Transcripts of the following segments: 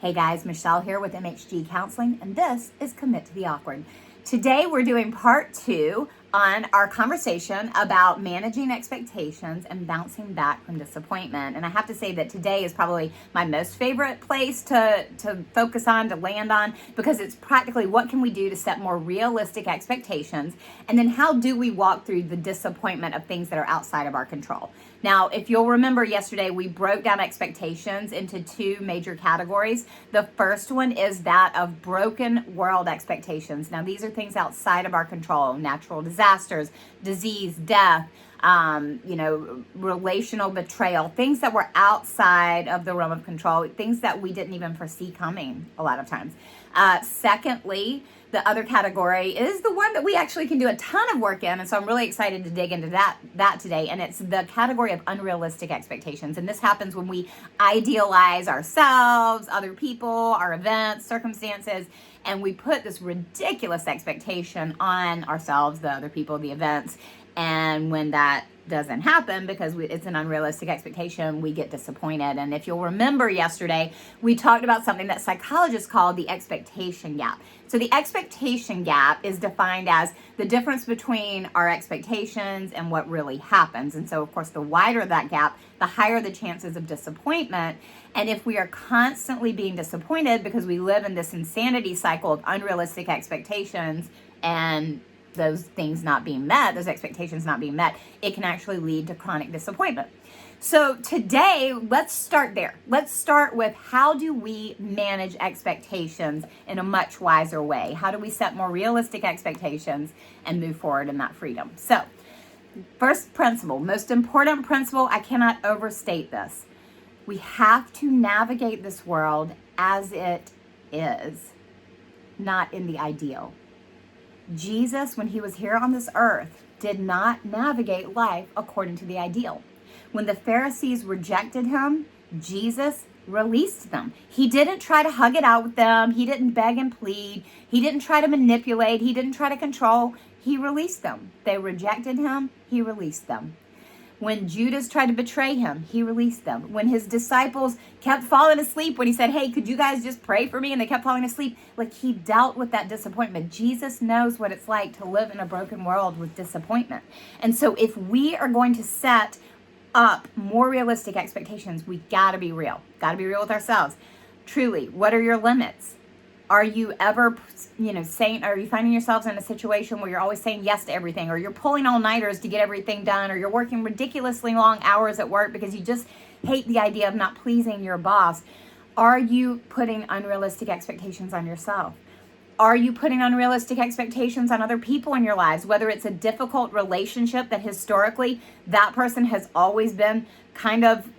Hey guys, Michelle here with MHG Counseling, and this is Commit to the Awkward. Today we're doing part 2 on our conversation about managing expectations and bouncing back from disappointment. And I have to say that today is probably my most favorite place to focus on, to land on, because it's practically what can we do to set more realistic expectations, and then how do we walk through the disappointment of things that are outside of our control. Now, if you'll remember yesterday, we broke down expectations into 2 major categories. The first one is that of broken world expectations. Now, these are things outside of our control: natural disasters, disease, death, relational betrayal, things that were outside of the realm of control, things that we didn't even foresee coming a lot of times. Secondly, the other category is the one that we actually can do a ton of work in, and so I'm really excited to dig into that today, and it's the category of unrealistic expectations. And this happens when we idealize ourselves, other people, our events, circumstances, and we put this ridiculous expectation on ourselves, the other people, the events, and when that doesn't happen because it's an unrealistic expectation, we get disappointed. And if you'll remember yesterday, we talked about something that psychologists call the expectation gap. So the expectation gap is defined as the difference between our expectations and what really happens. And so, of course, the wider that gap, the higher the chances of disappointment. And if we are constantly being disappointed because we live in this insanity cycle of unrealistic expectations and those things not being met, those expectations not being met, it can actually lead to chronic disappointment. So today, let's start there. Let's start with, how do we manage expectations in a much wiser way? How do we set more realistic expectations and move forward in that freedom? So, first principle, most important principle, I cannot overstate this. We have to navigate this world as it is, not in the ideal. Jesus, when he was here on this earth, did not navigate life according to the ideal. When the Pharisees rejected him, Jesus released them. He didn't try to hug it out with them. He didn't beg and plead. He didn't try to manipulate. He didn't try to control. He released them. They rejected him. He released them. When Judas tried to betray him, he released them. When his disciples kept falling asleep, when he said, hey, could you guys just pray for me? And they kept falling asleep. Like, he dealt with that disappointment. Jesus knows what it's like to live in a broken world with disappointment. And so if we are going to set up more realistic expectations, we gotta be real. Gotta be real with ourselves. Truly, what are your limits? Are you ever, are you finding yourselves in a situation where you're always saying yes to everything, or you're pulling all-nighters to get everything done, or you're working ridiculously long hours at work because you just hate the idea of not pleasing your boss? Are you putting unrealistic expectations on yourself? Are you putting unrealistic expectations on other people in your lives, whether it's a difficult relationship that historically that person has always been kind of,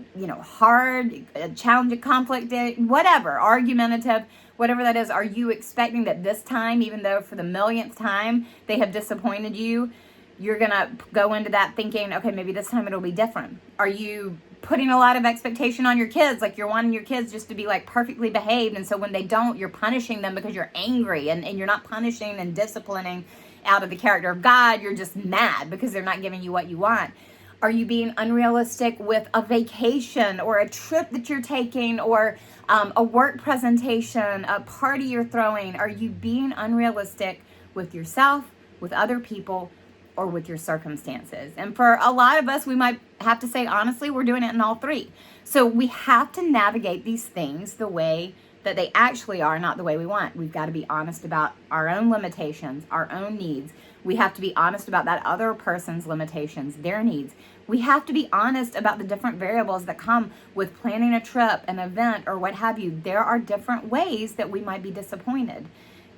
hard, challenging, conflict, whatever, argumentative, whatever that is? Are you expecting that this time, even though for the millionth time they have disappointed you, you're going to go into that thinking, okay, maybe this time it'll be different? Are you putting a lot of expectation on your kids, like you're wanting your kids just to be like perfectly behaved, and so when they don't, you're punishing them because you're angry, and you're not punishing and disciplining out of the character of God, you're just mad because they're not giving you what you want? Are you being unrealistic with a vacation or a trip that you're taking, or a work presentation, a party you're throwing? Are you being unrealistic with yourself, with other people, or with your circumstances? And for a lot of us, we might have to say, honestly, we're doing it in all 3. So we have to navigate these things the way that they actually are, not the way we want. We've got to be honest about our own limitations, our own needs. We have to be honest about that other person's limitations, their needs. We have to be honest about the different variables that come with planning a trip, an event, or what have you. There are different ways that we might be disappointed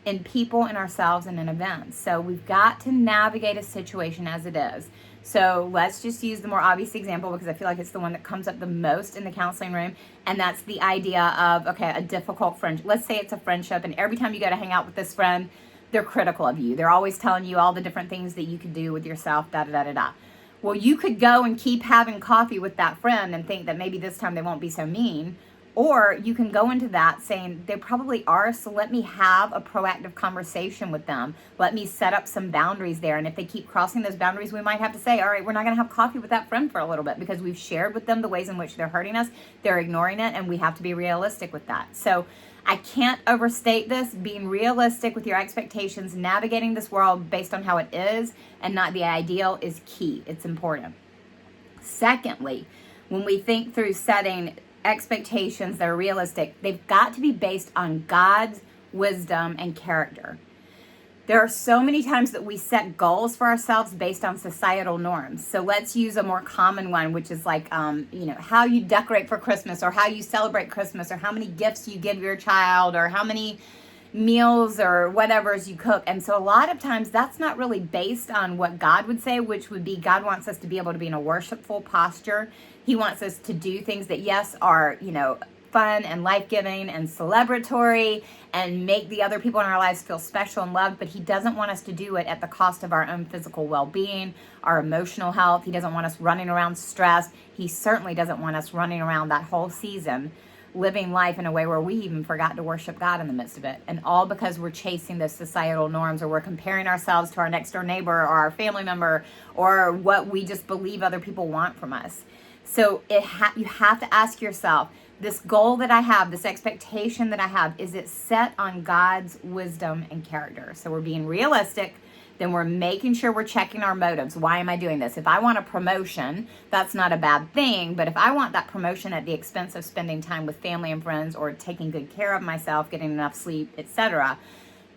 in people, in ourselves, and in events. So we've got to navigate a situation as it is. So let's just use the more obvious example, because I feel like it's the one that comes up the most in the counseling room, and that's the idea of, okay, a difficult friendship. Let's say it's a friendship, and every time you go to hang out with this friend, they're critical of you. They're always telling you all the different things that you could do with yourself, da-da-da-da-da. Well, you could go and keep having coffee with that friend and think that maybe this time they won't be so mean, Or you can go into that saying, they probably are, so let me have a proactive conversation with them. Let me set up some boundaries there. And if they keep crossing those boundaries, we might have to say, all right, we're not going to have coffee with that friend for a little bit because we've shared with them the ways in which they're hurting us. They're ignoring it, and we have to be realistic with that. So I can't overstate this. Being realistic with your expectations, navigating this world based on how it is and not the ideal is key. It's important. Secondly, when we think through setting expectations that are realistic, they've got to be based on God's wisdom and character. There are so many times that we set goals for ourselves based on societal norms. So let's use a more common one, which is like, how you decorate for Christmas, or how you celebrate Christmas, or how many gifts you give your child, or how many meals or whatever's you cook. And so a lot of times that's not really based on what God would say, which would be God wants us to be able to be in a worshipful posture. He wants us to do things that, yes, are, fun and life-giving and celebratory and make the other people in our lives feel special and loved, but he doesn't want us to do it at the cost of our own physical well-being, our emotional health. He doesn't want us running around stressed. He certainly doesn't want us running around that whole season living life in a way where we even forgot to worship God in the midst of it. And all because we're chasing those societal norms, or we're comparing ourselves to our next door neighbor or our family member, or what we just believe other people want from us. So you have to ask yourself, this goal that I have, this expectation that I have, is it set on God's wisdom and character? So we're being realistic. Then we're making sure we're checking our motives. Why am I doing this? If I want a promotion, that's not a bad thing. But if I want that promotion at the expense of spending time with family and friends, or taking good care of myself, getting enough sleep, etc.,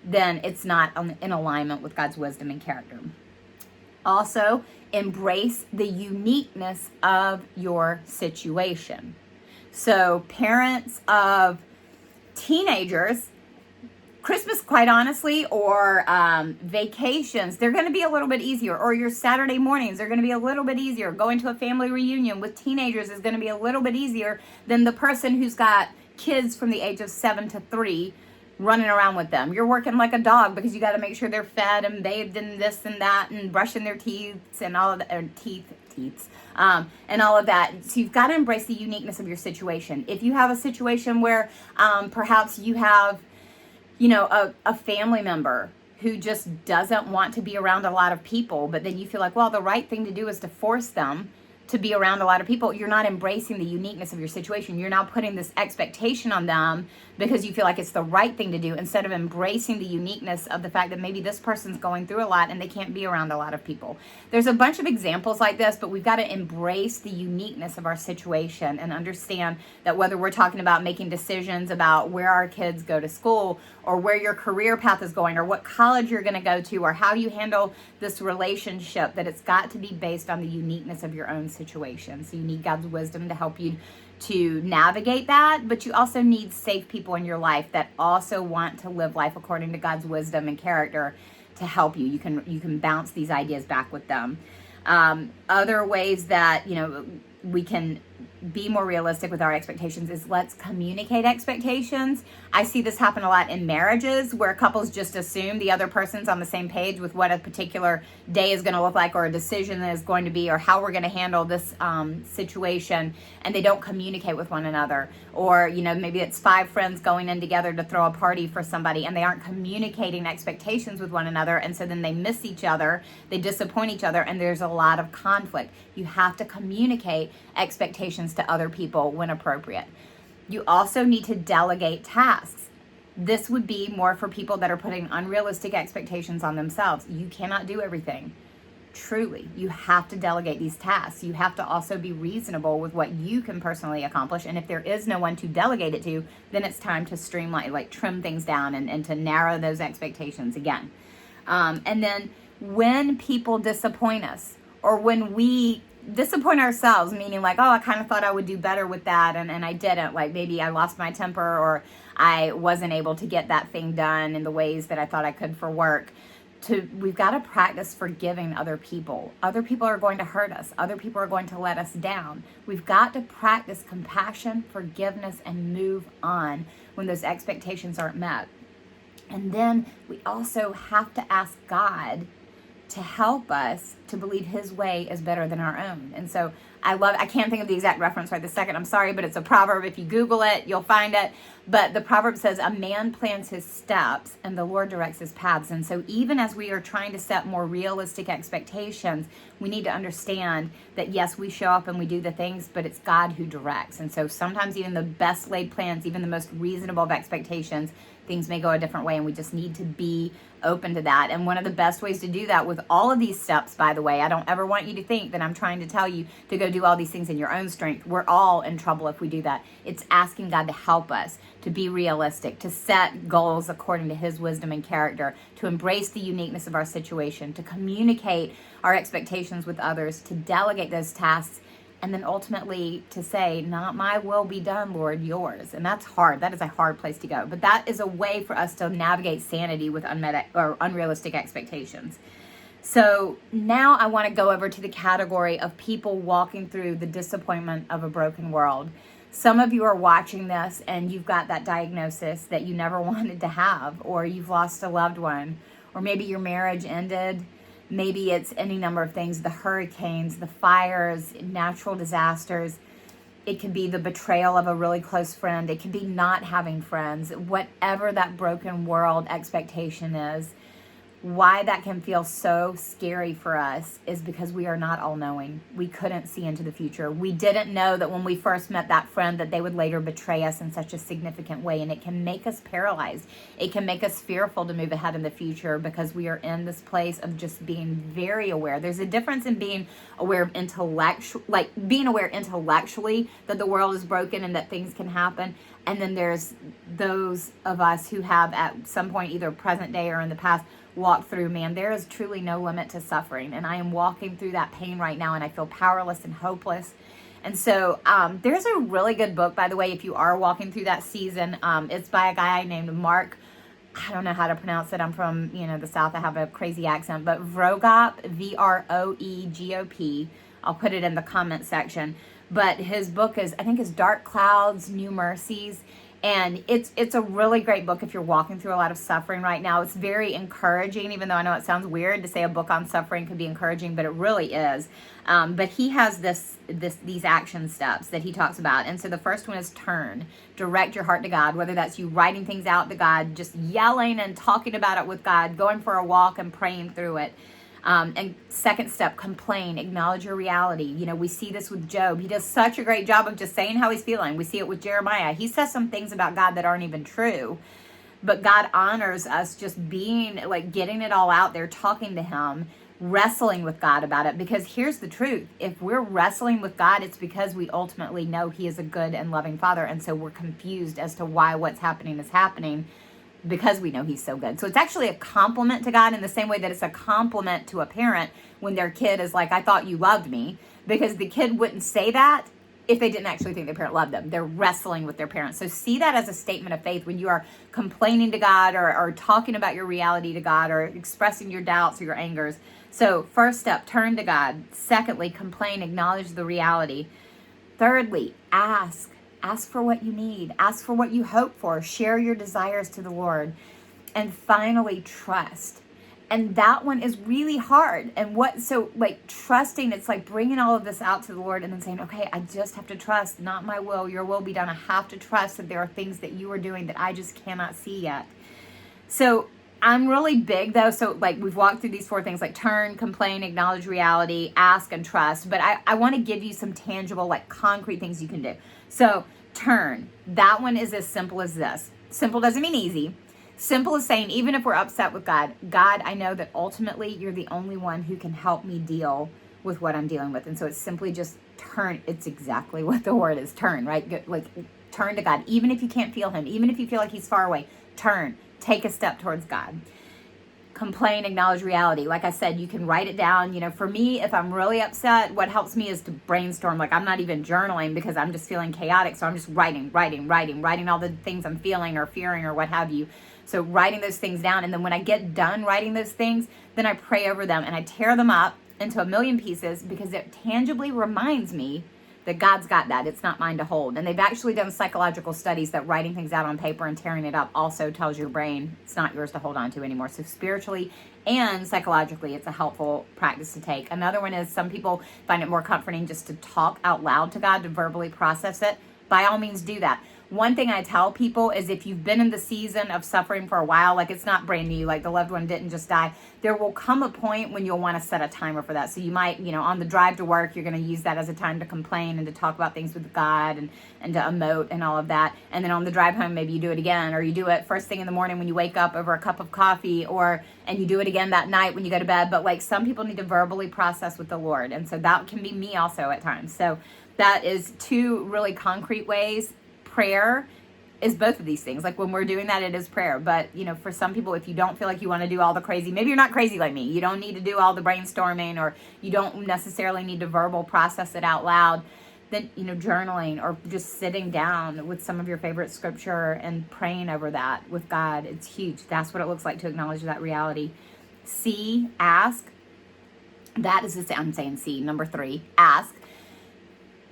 then it's not in alignment with God's wisdom and character. Also, embrace the uniqueness of your situation. So parents of teenagers, Christmas, quite honestly, or vacations, they're going to be a little bit easier. Or your Saturday mornings are going to be a little bit easier. Going to a family reunion with teenagers is going to be a little bit easier than the person who's got kids from the age of 7 to 3 running around with them. You're working like a dog because you got to make sure they're fed and bathed and this and that and brushing their teeth and all of that, and all of that. So you've got to embrace the uniqueness of your situation. If you have a situation where perhaps you have, a family member who just doesn't want to be around a lot of people, but then you feel like, well, the right thing to do is to force them to be around a lot of people. You're not embracing the uniqueness of your situation. You're now putting this expectation on them because you feel like it's the right thing to do, instead of embracing the uniqueness of the fact that maybe this person's going through a lot and they can't be around a lot of people. There's a bunch of examples like this, but we've got to embrace the uniqueness of our situation and understand that whether we're talking about making decisions about where our kids go to school, or where your career path is going, or what college you're going to go to, or how you handle this relationship, that it's got to be based on the uniqueness of your own situation. So you need God's wisdom to help you to navigate that, but you also need safe people in your life that also want to live life according to God's wisdom and character to help you. You can bounce these ideas back with them. Other ways that we can be more realistic with our expectations is, let's communicate expectations. I see this happen a lot in marriages, where couples just assume the other person's on the same page with what a particular day is going to look like, or a decision is going to be, or how we're going to handle this situation, and they don't communicate with one another. Or maybe it's 5 friends going in together to throw a party for somebody, and they aren't communicating expectations with one another, and so then they miss each other, they disappoint each other, and there's a lot of conflict. You have to communicate expectations to other people when appropriate. You also need to delegate tasks. This would be more for people that are putting unrealistic expectations on themselves. You cannot do everything. Truly, you have to delegate these tasks. You have to also be reasonable with what you can personally accomplish. And if there is no one to delegate it to, then it's time to streamline, like trim things down and to narrow those expectations again. And then when people disappoint us, or when we disappoint ourselves, meaning like, oh, I kind of thought I would do better with that, and I didn't. Like maybe I lost my temper, or I wasn't able to get that thing done in the ways that I thought I could for work. We've got to practice forgiving other people. Other people are going to hurt us. Other people are going to let us down. We've got to practice compassion, forgiveness, and move on when those expectations aren't met. And then we also have to ask God to help us to believe his way is better than our own. And so I can't think of the exact reference right this second, I'm sorry, but it's a proverb. If you Google it, you'll find it. But the proverb says, a man plans his steps and the Lord directs his paths. And so even as we are trying to set more realistic expectations, we need to understand that yes, we show up and we do the things, but it's God who directs. And so sometimes even the best laid plans, even the most reasonable of expectations, things may go a different way, and we just need to be open to that. And one of the best ways to do that with all of these steps, by the way, I don't ever want you to think that I'm trying to tell you to go do all these things in your own strength. We're all in trouble if we do that. It's asking God to help us, to be realistic, to set goals according to his wisdom and character, to embrace the uniqueness of our situation, to communicate our expectations with others, to delegate those tasks, and then ultimately to say, not my will be done, Lord, yours. And that's hard. That is a hard place to go. But that is a way for us to navigate sanity with unrealistic expectations. So now I want to go over to the category of people walking through the disappointment of a broken world. Some of you are watching this and you've got that diagnosis that you never wanted to have, or you've lost a loved one, or maybe your marriage ended. Maybe it's any number of things, the hurricanes, the fires, natural disasters. It could be the betrayal of a really close friend. It could be not having friends. Whatever that broken world expectation is, why that can feel so scary for us is because we are not all-knowing. We couldn't see into the future. We didn't know that when we first met that friend that they would later betray us in such a significant way, and it can make us paralyzed. It can make us fearful to move ahead in the future because we are in this place of just being very aware. There's a difference in being aware being aware intellectually that the world is broken and that things can happen. And then there's those of us who have at some point, either present day or in the past, walked through, man, there is truly no limit to suffering. And I am walking through that pain right now, and I feel powerless and hopeless. And so there's a really good book, by the way, if you are walking through that season. It's by a guy named Mark. I don't know how to pronounce it. I'm from, the South. I have a crazy accent. But Vroegop, Vroegop. I'll put it in the comment section. But his book is Dark Clouds, New Mercies. And it's a really great book if you're walking through a lot of suffering right now. It's very encouraging, even though I know it sounds weird to say a book on suffering could be encouraging, but it really is. But he has these action steps that he talks about. And so the first one is turn. Direct your heart to God, whether that's you writing things out to God, just yelling and talking about it with God, going for a walk and praying through it. And second step, complain, acknowledge your reality. We see this with Job. He does such a great job of just saying how he's feeling. We see it with Jeremiah. He says some things about God that aren't even true, but God honors us just being getting it all out there, talking to him, wrestling with God about it. Because here's the truth. If we're wrestling with God, it's because we ultimately know he is a good and loving father. And so we're confused as to why what's happening is happening, because we know he's so good. So it's actually a compliment to God in the same way that it's a compliment to a parent when their kid is like, I thought you loved me, because the kid wouldn't say that if they didn't actually think their parent loved them. They're wrestling with their parents. So see that as a statement of faith when you are complaining to God or talking about your reality to God or expressing your doubts or your angers. So first step, turn to God. Secondly, complain, acknowledge the reality. Thirdly, ask. Ask for what you need. Ask for what you hope for. Share your desires to the Lord. And finally, trust. And that one is really hard. And trusting, it's like bringing all of this out to the Lord and then saying, okay, I just have to trust, not my will, your will be done. I have to trust that there are things that you are doing that I just cannot see yet. So I'm really big though. So we've walked through these four things, turn, complain, acknowledge reality, ask, and trust. But I want to give you some tangible, concrete things you can do. So turn, that one is as simple as this. Simple doesn't mean easy. Simple is saying, even if we're upset with God, I know that ultimately you're the only one who can help me deal with what I'm dealing with. And so it's simply just turn. It's exactly what the word is, turn, right? Turn to God. Even if you can't feel him, even if you feel like he's far away, turn. Take a step towards God. Complain, acknowledge reality. Like I said, you can write it down. For me, if I'm really upset, what helps me is to brainstorm. I'm not even journaling because I'm just feeling chaotic. So I'm just writing all the things I'm feeling or fearing or what have you. So writing those things down. And then when I get done writing those things, then I pray over them and I tear them up into a million pieces, because it tangibly reminds me that God's got that. It's not mine to hold. And they've actually done psychological studies that writing things out on paper and tearing it up also tells your brain it's not yours to hold on to anymore. So spiritually and psychologically, it's a helpful practice to take. Another one is some people find it more comforting just to talk out loud to God, to verbally process it. By all means, do that. One thing I tell people is if you've been in the season of suffering for a while, like it's not brand new, like the loved one didn't just die, there will come a point when you'll want to set a timer for that. So you might, on the drive to work, you're going to use that as a time to complain and to talk about things with God and to emote and all of that. And then on the drive home, maybe you do it again, or you do it first thing in the morning when you wake up over a cup of coffee, and you do it again that night when you go to bed. But like some people need to verbally process with the Lord. And so that can be me also at times. So that is two really concrete ways. Prayer is both of these things. Like when we're doing that, it is prayer. But, for some people, if you don't feel like you want to do all the crazy, maybe you're not crazy like me. You don't need to do all the brainstorming, or you don't necessarily need to verbal process it out loud. Then, journaling or just sitting down with some of your favorite scripture and praying over that with God. It's huge. That's what it looks like to acknowledge that reality. C, ask. That is I'm saying C, number 3, ask.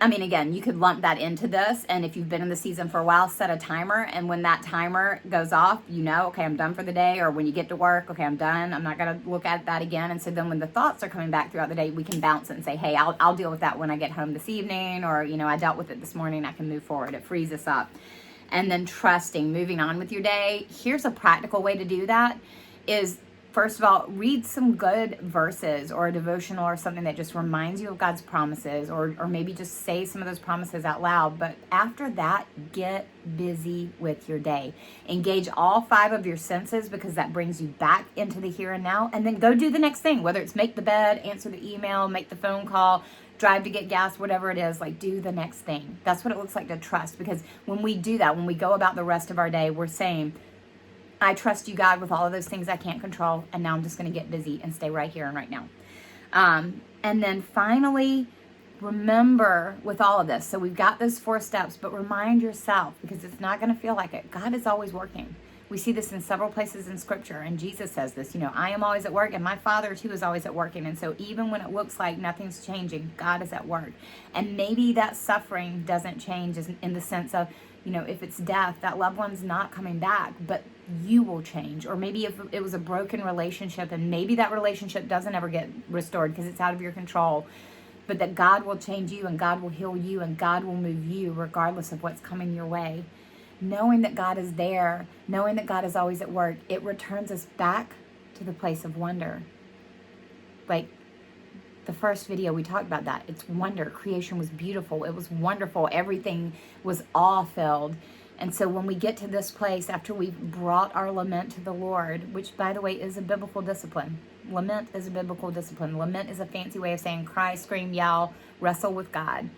I mean, again, you could lump that into this, and if you've been in the season for a while, set a timer, and when that timer goes off, okay, I'm done for the day, or when you get to work, okay, I'm done, I'm not going to look at that again. And so then when the thoughts are coming back throughout the day, we can bounce it and say, hey, I'll deal with that when I get home this evening, or, I dealt with it this morning, I can move forward. It frees us up. And then trusting, moving on with your day. Here's a practical way to do that is, first of all, read some good verses or a devotional or something that just reminds you of God's promises, or maybe just say some of those promises out loud. But after that, get busy with your day. Engage all 5 of your senses, because that brings you back into the here and now. And then go do the next thing, whether it's make the bed, answer the email, make the phone call, drive to get gas, whatever it is, like do the next thing. That's what it looks like to trust. Because when we do that, when we go about the rest of our day, we're saying, I trust you, God, with all of those things I can't control, and now I'm just going to get busy and stay right here and right now. And then finally, remember with all of this, so we've got those 4 steps, but remind yourself, because it's not going to feel like it, God is always working. We see this in several places in Scripture, and Jesus says this, I am always at work, and my Father too is always at working. And so even when it looks like nothing's changing, God is at work. And maybe that suffering doesn't change in the sense of, if it's death, that loved one's not coming back, but you will change. Or maybe if it was a broken relationship, and maybe that relationship doesn't ever get restored because it's out of your control, but that God will change you, and God will heal you, and God will move you regardless of what's coming your way. Knowing that God is there, knowing that God is always at work, it returns us back to the place of wonder. Like the first video, we talked about that. It's wonder. Creation was beautiful. It was wonderful. Everything was awe-filled. And so when we get to this place, after we've brought our lament to the Lord, which, by the way, is a biblical discipline. Lament is a biblical discipline. Lament is a fancy way of saying cry, scream, yell, wrestle with God.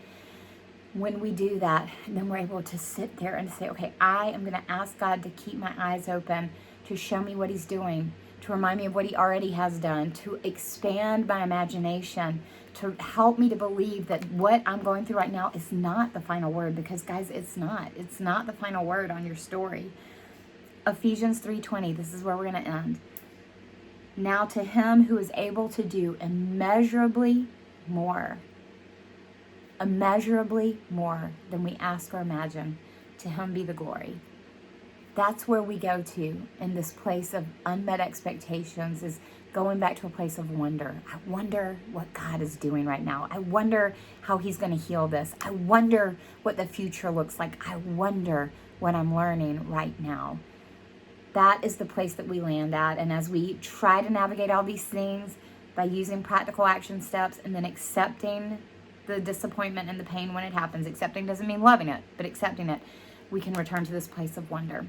When we do that, then we're able to sit there and say, okay, I am going to ask God to keep my eyes open, to show me what He's doing, to remind me of what He already has done, to expand my imagination, to help me to believe that what I'm going through right now is not the final word, because guys, it's not the final word on your story. Ephesians 3:20, this is where we're going to end. Now to Him who is able to do immeasurably more than we ask or imagine, to Him be the glory. That's where we go to in this place of unmet expectations, is going back to a place of wonder. I wonder what God is doing right now. I wonder how He's going to heal this. I wonder what the future looks like. I wonder what I'm learning right now. That is the place that we land at. And as we try to navigate all these things by using practical action steps, and then accepting the disappointment and the pain when it happens. Accepting doesn't mean loving it, but accepting it, we can return to this place of wonder.